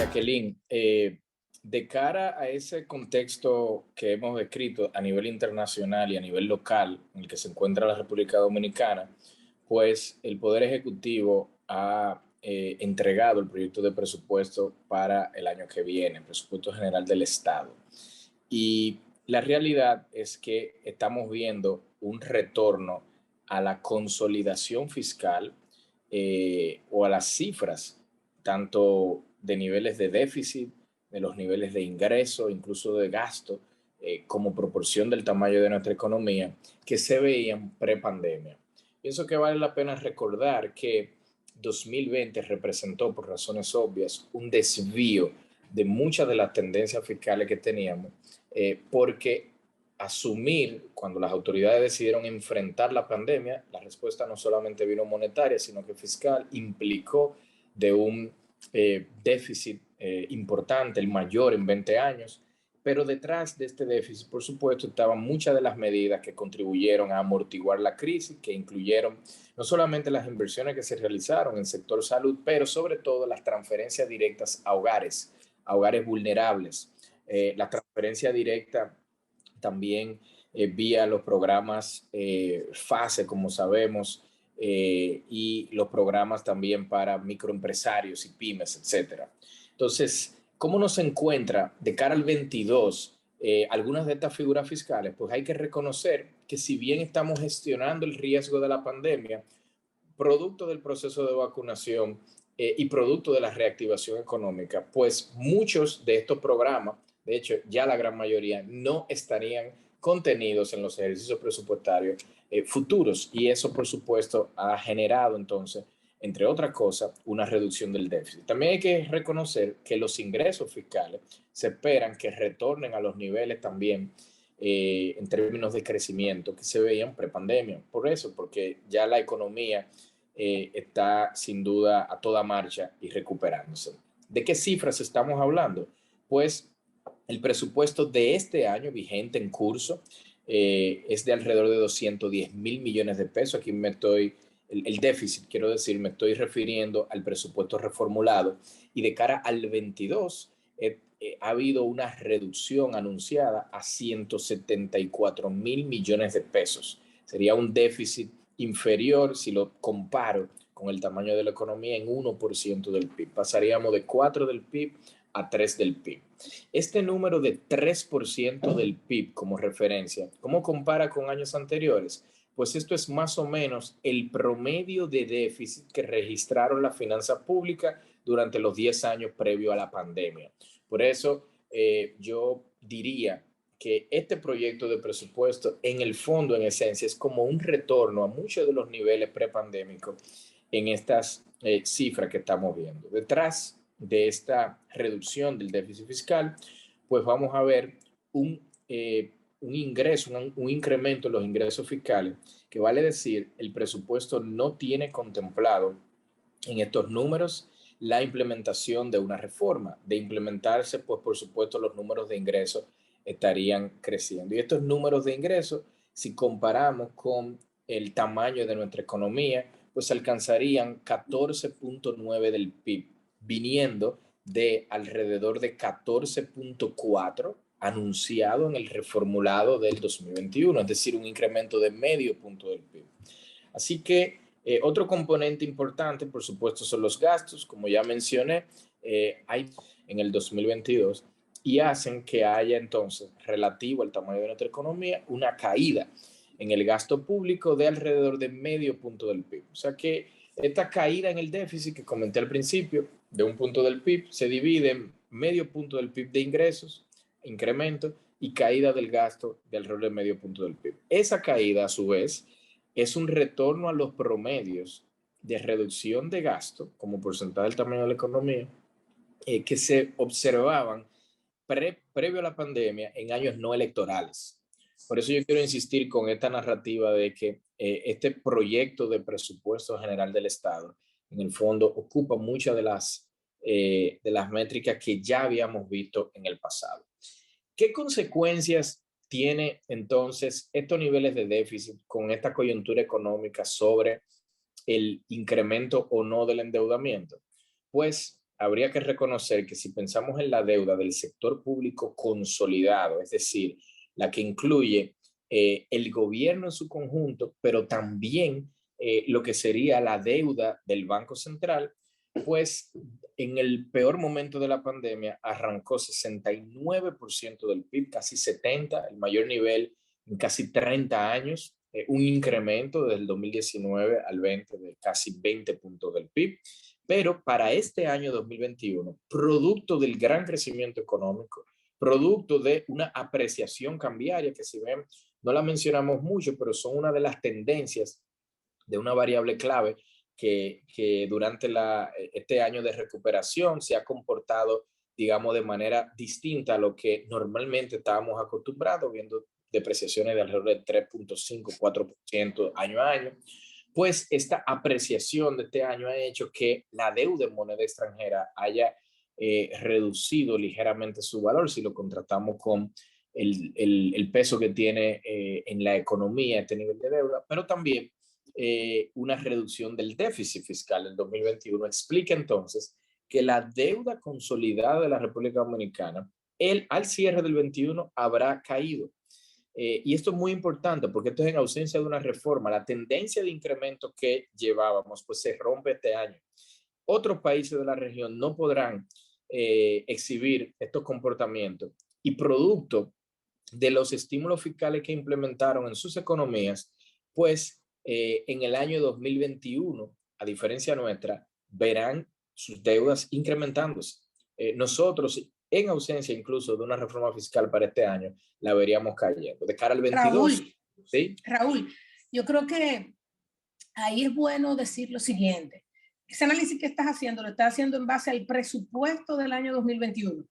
Jacqueline, de cara a ese contexto que hemos descrito a nivel internacional y a nivel local en el que se encuentra la República Dominicana, pues el Poder Ejecutivo ha entregado el proyecto de presupuesto para el año que viene, el presupuesto general del Estado. Y la realidad es que estamos viendo un retorno a la consolidación fiscal o a las cifras, tanto de niveles de déficit, de los niveles de ingreso, incluso de gasto, como proporción del tamaño de nuestra economía, que se veían pre-pandemia. Pienso que vale la pena recordar que 2020 representó, por razones obvias, un desvío de muchas de las tendencias fiscales que teníamos, porque asumir, cuando las autoridades decidieron enfrentar la pandemia, la respuesta no solamente vino monetaria, sino que fiscal, implicó de un déficit importante, el mayor en 20 años, pero detrás de este déficit, por supuesto, estaban muchas de las medidas que contribuyeron a amortiguar la crisis, que incluyeron no solamente las inversiones que se realizaron en el sector salud, pero sobre todo las transferencias directas a hogares vulnerables. La transferencia directa también vía los programas FASE, como sabemos, y los programas también para microempresarios y pymes, etcétera. Entonces, ¿cómo nos encuentra de cara al 22 algunas de estas figuras fiscales? Pues hay que reconocer que si bien estamos gestionando el riesgo de la pandemia, producto del proceso de vacunación y producto de la reactivación económica, pues muchos de estos programas, de hecho ya la gran mayoría, no estarían contenidos en los ejercicios presupuestarios futuros, y eso por supuesto ha generado entonces, entre otras cosas, una reducción del déficit. También hay que reconocer que los ingresos fiscales se esperan que retornen a los niveles también en términos de crecimiento que se veían prepandemia. Por eso, porque ya la economía está sin duda a toda marcha y recuperándose. ¿De qué cifras estamos hablando? Pues el presupuesto de este año vigente en curso es de alrededor de 210 mil millones de pesos. Aquí me estoy, el déficit, quiero decir, me estoy refiriendo al presupuesto reformulado. Y de cara al 22, ha habido una reducción anunciada a 174 mil millones de pesos. Sería un déficit inferior, si lo comparo con el tamaño de la economía, en 1% del PIB. Pasaríamos de 4 del PIB a 3 del PIB. Este número de 3% del PIB como referencia, ¿cómo compara con años anteriores? Pues esto es más o menos el promedio de déficit que registraron las finanzas públicas durante los 10 años previo a la pandemia. Por eso yo diría que este proyecto de presupuesto, en el fondo, en esencia, es como un retorno a muchos de los niveles prepandémicos en estas cifras que estamos viendo. Detrás de esta reducción del déficit fiscal, pues vamos a ver un ingreso, un incremento en los ingresos fiscales, que vale decir, el presupuesto no tiene contemplado en estos números la implementación de una reforma. De implementarse, pues por supuesto los números de ingresos estarían creciendo. Y estos números de ingresos, si comparamos con el tamaño de nuestra economía, pues alcanzarían 14.9 del PIB, viniendo de alrededor de 14.4 anunciado en el reformulado del 2021, es decir, un incremento de medio punto del PIB. Así que otro componente importante, por supuesto, son los gastos, como ya mencioné, hay en el 2022 y hacen que haya entonces, relativo al tamaño de nuestra economía, una caída en el gasto público de alrededor de medio punto del PIB. O sea que esta caída en el déficit que comenté al principio, de un punto del PIB, se divide en medio punto del PIB de ingresos, incremento, y caída del gasto de alrededor de medio punto del PIB. Esa caída, a su vez, es un retorno a los promedios de reducción de gasto como porcentaje del tamaño de la economía que se observaban previo a la pandemia en años no electorales. Por eso yo quiero insistir con esta narrativa de que este proyecto de presupuesto general del Estado, en el fondo, ocupa muchas de las métricas que ya habíamos visto en el pasado. ¿Qué consecuencias tiene entonces estos niveles de déficit con esta coyuntura económica sobre el incremento o no del endeudamiento? Pues habría que reconocer que si pensamos en la deuda del sector público consolidado, es decir, la que incluye el gobierno en su conjunto, pero también lo que sería la deuda del Banco Central, pues en el peor momento de la pandemia arrancó 69% del PIB, casi 70%, el mayor nivel en casi 30 años, un incremento del 2019 al 20 de casi 20 puntos del PIB. Pero para este año 2021, producto del gran crecimiento económico, producto de una apreciación cambiaria que si ven, no la mencionamos mucho, pero son una de las tendencias de una variable clave que durante este año de recuperación se ha comportado, digamos, de manera distinta a lo que normalmente estábamos acostumbrados, viendo depreciaciones de alrededor de 3.5-4% año a año. Pues esta apreciación de este año ha hecho que la deuda en moneda extranjera haya reducido ligeramente su valor si lo contratamos con el peso que tiene en la economía este nivel de deuda, pero también una reducción del déficit fiscal en 2021. Explica entonces que la deuda consolidada de la República Dominicana, al cierre del 21, habrá caído. Y esto es muy importante porque esto es en ausencia de una reforma. La tendencia de incremento que llevábamos pues se rompe este año. Otros países de la región no podrán exhibir estos comportamientos y producto de los estímulos fiscales que implementaron en sus economías, pues en el año 2021, a diferencia nuestra, verán sus deudas incrementándose. Nosotros, en ausencia incluso de una reforma fiscal para este año, la veríamos cayendo. De cara al 22, ¿sí? Raúl, yo creo que ahí es bueno decir lo siguiente. Ese análisis que estás haciendo lo estás haciendo en base al presupuesto del año 2021.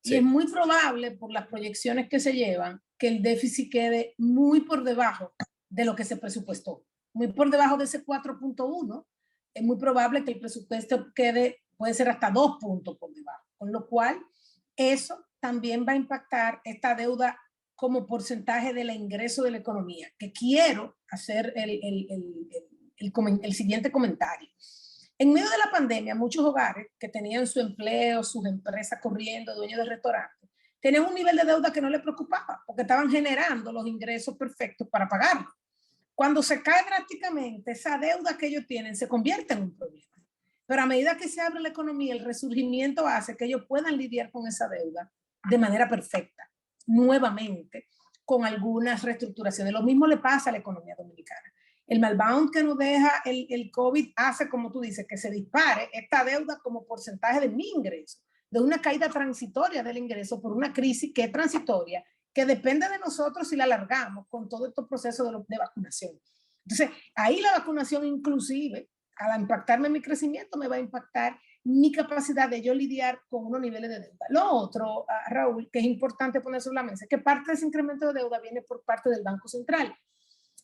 Sí. Y es muy probable, por las proyecciones que se llevan, que el déficit quede muy por debajo de lo que se presupuestó. Muy por debajo de ese 4.1. Es muy probable que el presupuesto quede, puede ser hasta 2 puntos por debajo. Con lo cual, eso también va a impactar esta deuda como porcentaje del ingreso de la economía, que quiero hacer el siguiente comentario. En medio de la pandemia, muchos hogares que tenían su empleo, sus empresas corriendo, dueños de restaurantes, tenían un nivel de deuda que no les preocupaba, porque estaban generando los ingresos perfectos para pagarlo. Cuando se cae drásticamente, esa deuda que ellos tienen se convierte en un problema. Pero a medida que se abre la economía, el resurgimiento hace que ellos puedan lidiar con esa deuda de manera perfecta, nuevamente, con algunas reestructuraciones. Lo mismo le pasa a la economía dominicana. El malbound que nos deja el COVID hace, como tú dices, que se dispare esta deuda como porcentaje de mi ingreso, de una caída transitoria del ingreso por una crisis que es transitoria, que depende de nosotros si la alargamos con todo este proceso de vacunación. Entonces, ahí la vacunación inclusive, al impactarme en mi crecimiento, me va a impactar mi capacidad de yo lidiar con unos niveles de deuda. Lo otro, Raúl, que es importante poner sobre la mesa, es que parte de ese incremento de deuda viene por parte del Banco Central,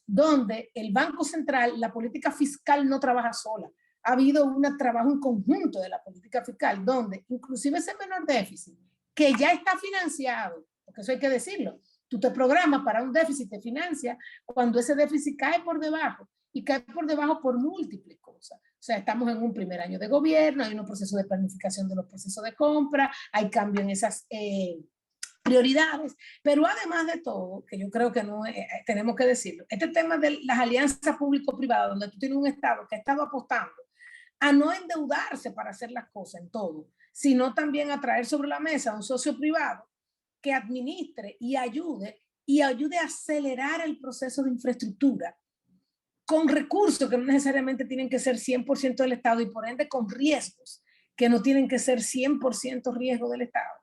donde el Banco Central, la política fiscal no trabaja sola. Ha habido un trabajo en conjunto de la política fiscal, donde inclusive ese menor déficit, que ya está financiado, porque eso hay que decirlo, tú te programas para un déficit, te financia, cuando ese déficit cae por debajo, y cae por debajo por múltiples cosas. O sea, estamos en un primer año de gobierno, hay un proceso de planificación de los procesos de compra, hay cambio en esas prioridades, pero además de todo, que yo creo que no tenemos que decirlo, este tema de las alianzas público-privadas, donde tú tienes un Estado que ha estado apostando a no endeudarse para hacer las cosas en todo, sino también a traer sobre la mesa un socio privado que administre y ayude a acelerar el proceso de infraestructura con recursos que no necesariamente tienen que ser 100% del Estado y por ende con riesgos que no tienen que ser 100% riesgo del Estado.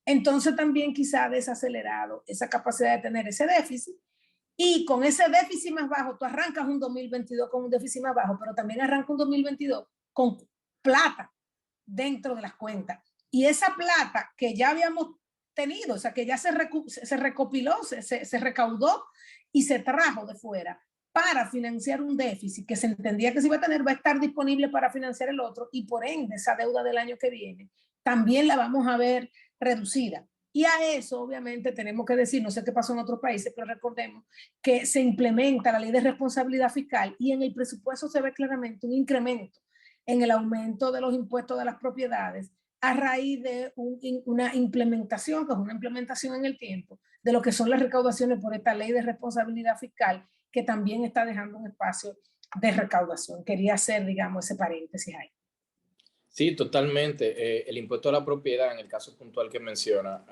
Entonces también quizá ha desacelerado esa capacidad de tener ese déficit y con ese déficit más bajo, tú arrancas un 2022 con un déficit más bajo, pero también arranca un 2022 con plata dentro de las cuentas. Y esa plata que ya habíamos tenido, o sea, que ya se recopiló, se recaudó y se trajo de fuera para financiar un déficit que se entendía que se iba a tener, va a estar disponible para financiar el otro y por ende esa deuda del año que viene también la vamos a ver reducida. Y a eso obviamente tenemos que decir, no sé qué pasó en otros países, pero recordemos que se implementa la ley de responsabilidad fiscal y en el presupuesto se ve claramente un incremento en el aumento de los impuestos de las propiedades a raíz de una implementación, que es una implementación en el tiempo, de lo que son las recaudaciones por esta ley de responsabilidad fiscal, que también está dejando un espacio de recaudación. Quería hacer, digamos, ese paréntesis ahí. Sí, totalmente. El impuesto a la propiedad, en el caso puntual que menciona,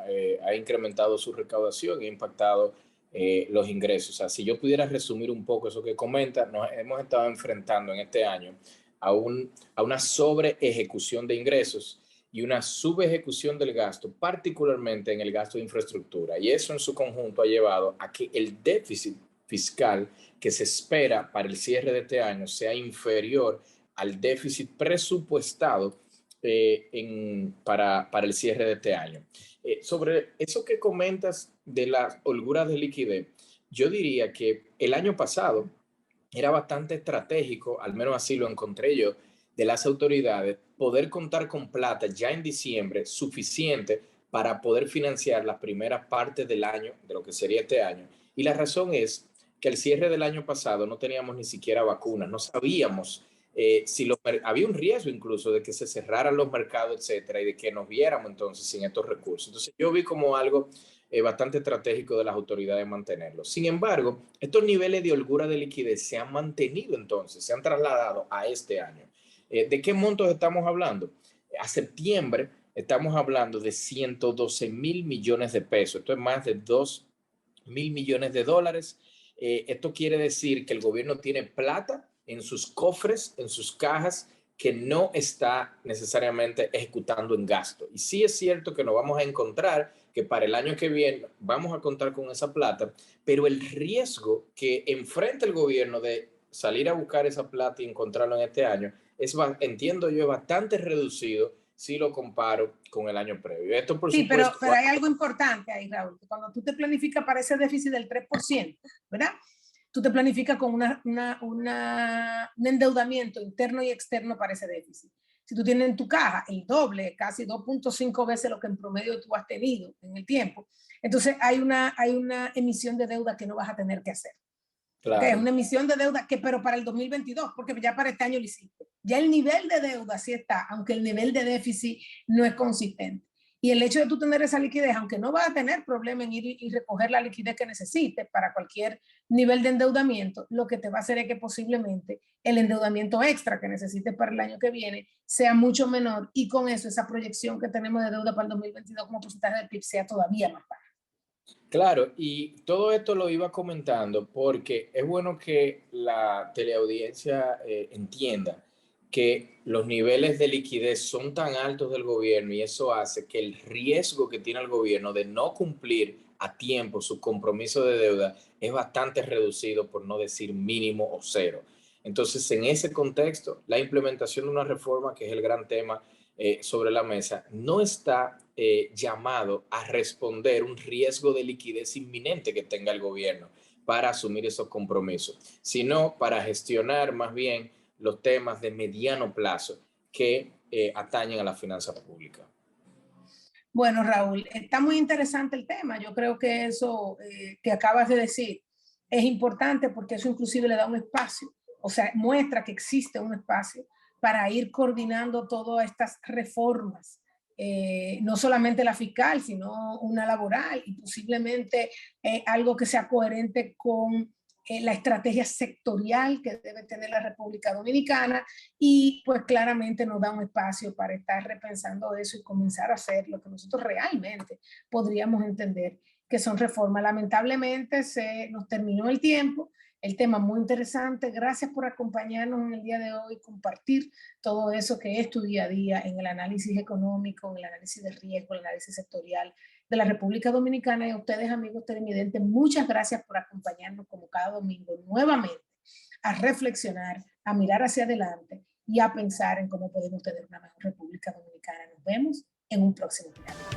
ha incrementado su recaudación y ha impactado los ingresos. O sea, si yo pudiera resumir un poco eso que comenta, nos hemos estado enfrentando en este año a una sobre ejecución de ingresos y una subejecución del gasto, particularmente en el gasto de infraestructura. Y eso en su conjunto ha llevado a que el déficit fiscal que se espera para el cierre de este año sea inferior al déficit presupuestado para el cierre de este año. Sobre eso que comentas de las holguras de liquidez, yo diría que el año pasado era bastante estratégico, al menos así lo encontré yo, de las autoridades, poder contar con plata ya en diciembre suficiente para poder financiar las primeras partes del año, de lo que sería este año. Y la razón es que al cierre del año pasado no teníamos ni siquiera vacunas, no sabíamos había un riesgo incluso de que se cerraran los mercados, etcétera, y de que nos viéramos entonces sin estos recursos. Entonces yo vi como algo bastante estratégico de las autoridades mantenerlo. Sin embargo, estos niveles de holgura de liquidez se han mantenido entonces, se han trasladado a este año. ¿De qué montos estamos hablando? A septiembre estamos hablando de 112 mil millones de pesos. Esto es más de 2.000 millones de dólares. Esto quiere decir que el gobierno tiene plata en sus cofres, en sus cajas, que no está necesariamente ejecutando en gasto. Y sí es cierto que nos vamos a encontrar que para el año que viene vamos a contar con esa plata, pero el riesgo que enfrenta el gobierno de salir a buscar esa plata y encontrarlo en este año es, entiendo yo, bastante reducido si lo comparo con el año previo. Esto, por Sí, supuesto, pero hay algo importante ahí, Raúl. Cuando tú te planificas para ese déficit del 3%, ¿verdad? Tú te planificas con un endeudamiento interno y externo para ese déficit. Si tú tienes en tu caja el doble, casi 2.5 veces lo que en promedio tú has tenido en el tiempo, entonces hay una emisión de deuda que no vas a tener que hacer. claro. Okay, es una emisión de deuda que, pero para el 2022, porque ya para este año lo hiciste. Ya el nivel de deuda sí está, aunque el nivel de déficit no es consistente. Y el hecho de tú tener esa liquidez, aunque no vas a tener problema en ir y recoger la liquidez que necesites para cualquier nivel de endeudamiento, lo que te va a hacer es que posiblemente el endeudamiento extra que necesites para el año que viene sea mucho menor y con eso esa proyección que tenemos de deuda para el 2022 como porcentaje del PIB sea todavía más baja. Claro, y todo esto lo iba comentando porque es bueno que la teleaudiencia entienda que los niveles de liquidez son tan altos del gobierno y eso hace que el riesgo que tiene el gobierno de no cumplir a tiempo su compromiso de deuda es bastante reducido, por no decir mínimo o cero. Entonces, en ese contexto, la implementación de una reforma, que es el gran tema sobre la mesa, no está llamado a responder un riesgo de liquidez inminente que tenga el gobierno para asumir esos compromisos, sino para gestionar más bien los temas de mediano plazo que atañen a la finanza pública. Bueno, Raúl, está muy interesante el tema. Yo creo que eso que acabas de decir es importante porque eso inclusive le da un espacio, o sea, muestra que existe un espacio para ir coordinando todas estas reformas, no solamente la fiscal, sino una laboral y posiblemente algo que sea coherente con la estrategia sectorial que debe tener la República Dominicana y pues claramente nos da un espacio para estar repensando eso y comenzar a hacer lo que nosotros realmente podríamos entender que son reformas. Lamentablemente se nos terminó el tiempo, el tema muy interesante. Gracias por acompañarnos en el día de hoy, compartir todo eso que es tu día a día en el análisis económico, en el análisis de riesgo, el análisis sectorial de la República Dominicana. Y a ustedes, amigos televidentes, muchas gracias por acompañarnos como cada domingo nuevamente a reflexionar, a mirar hacia adelante y a pensar en cómo podemos tener una mejor República Dominicana. Nos vemos en un próximo programa.